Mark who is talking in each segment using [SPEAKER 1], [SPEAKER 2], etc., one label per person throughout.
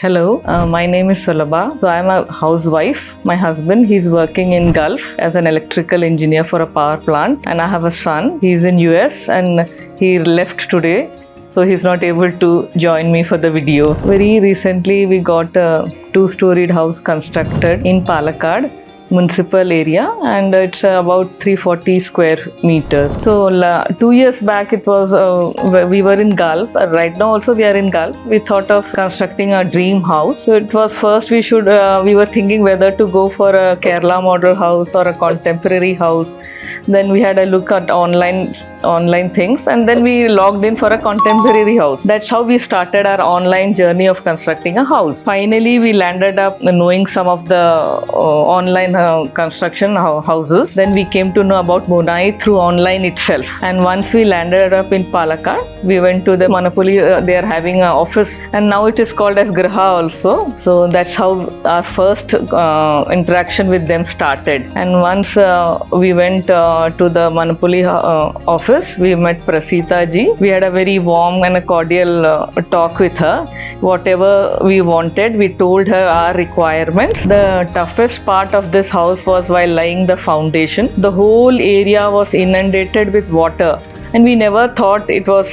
[SPEAKER 1] Hello, my name is Sulabha. So I'm a housewife. My husband, he's working in Gulf as an electrical engineer for a power plant, and I have a son. He's in US and he left today, so he's not able to join me for the video. Very recently, we got a two-storied house constructed in Palakkad municipal area, and it's about 340 square meters. So 2 years back it was we were in Gulf. Right now also we are in Gulf. We thought of constructing a dream house. So it was first we were thinking whether to go for a Kerala model house or a contemporary house. Then we had a look at online things, and then we logged in for a contemporary house. That's how we started our online journey of constructing a house. Finally we landed up knowing some of the online construction houses. Then we came to know about Monai through online itself. And once we landed up in Palakkad, we went to the Manapuli. They are having an office, and now it is called as Graha also. So that's how our first interaction with them started. And once we went to the Manapuli office, we met Prasita ji. We had a very warm and a cordial talk with her. Whatever we wanted, we told her our requirements. The toughest part of this house was while laying the foundation. The whole area was inundated with water, and we never thought it was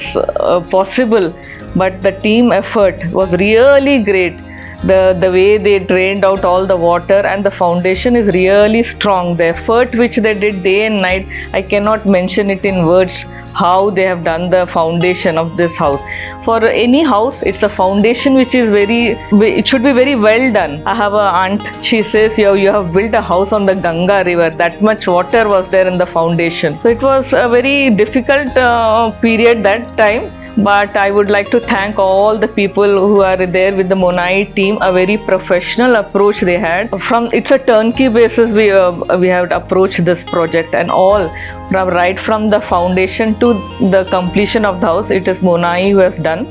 [SPEAKER 1] possible, but the team effort was really great. The way they drained out all the water, and the foundation is really strong. The effort which they did day and night, I cannot mention it in words how they have done the foundation of this house. For any house, it's a foundation which is it should be very well done. I have an aunt, she says, you have built a house on the Ganga river. That much water was there in the foundation. So it was a very difficult period that time. But I would like to thank all the people who are there with the Monai team. A very professional approach they had. It's a turnkey basis we have approached this project, and all right from the foundation to the completion of the house, it is Monai who has done.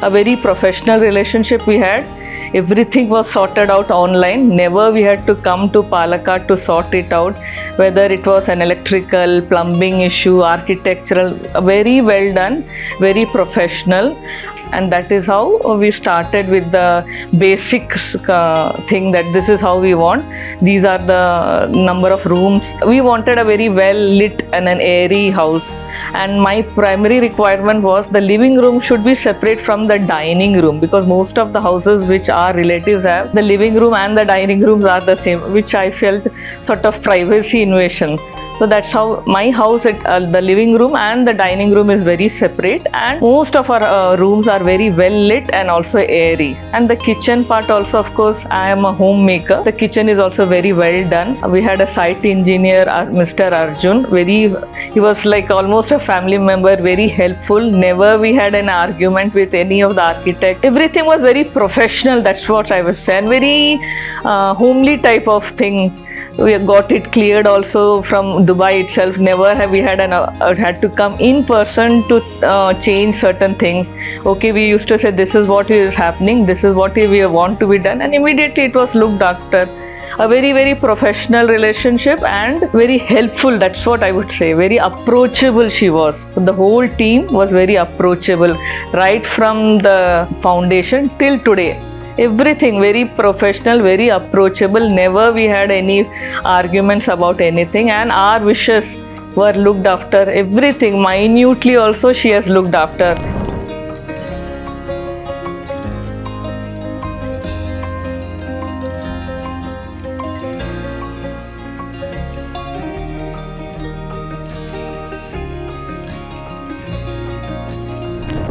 [SPEAKER 1] A very professional relationship we had. Everything was sorted out online. Never we had to come to Palakkad to sort it out, whether it was an electrical, plumbing issue, architectural. Very well done, very professional. And that is how we started with the basic thing that this is how we want. These are the number of rooms. We wanted a very well lit and an airy house. And my primary requirement was the living room should be separate from the dining room, because most of the houses which our relatives have, the living room and the dining rooms are the same, which I felt sort of privacy invasion. So that's how my house, the living room and the dining room is very separate, and most of our rooms are very well lit and also airy. And the kitchen part also, of course, I am a homemaker. The kitchen is also very well done. We had a site engineer, Mr. Arjun. He was like almost a family member, very helpful. Never we had an argument with any of the architect. Everything was very professional, that's what I was saying. Very homely type of thing. We got it cleared also from Dubai itself. Never have we had had to come in person to change certain things. Okay, we used to say this is what is happening, this is what we want to be done, and immediately it was looked after. A very, very professional relationship and very helpful, that's what I would say. Very approachable she was. The whole team was very approachable, right from the foundation till today. Everything very professional, very approachable. Never we had any arguments about anything, and our wishes were looked after. Everything minutely also she has looked after.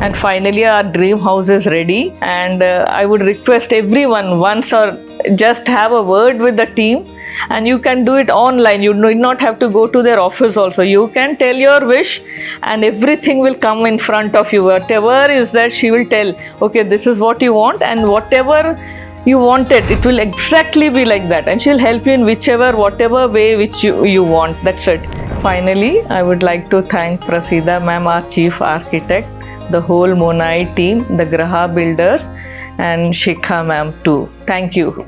[SPEAKER 1] And finally our dream house is ready, and I would request everyone once or just have a word with the team, and you can do it online. You need not have to go to their office also. You can tell your wish and everything will come in front of you. Whatever is that, she will tell, okay, this is what you want, and whatever you wanted, it will exactly be like that, and she'll help you in whatever way which you want. That's it. Finally, I would like to thank Prasida ma'am, our chief architect, the whole Monai team, the Graha builders, and Shikha ma'am too. Thank you.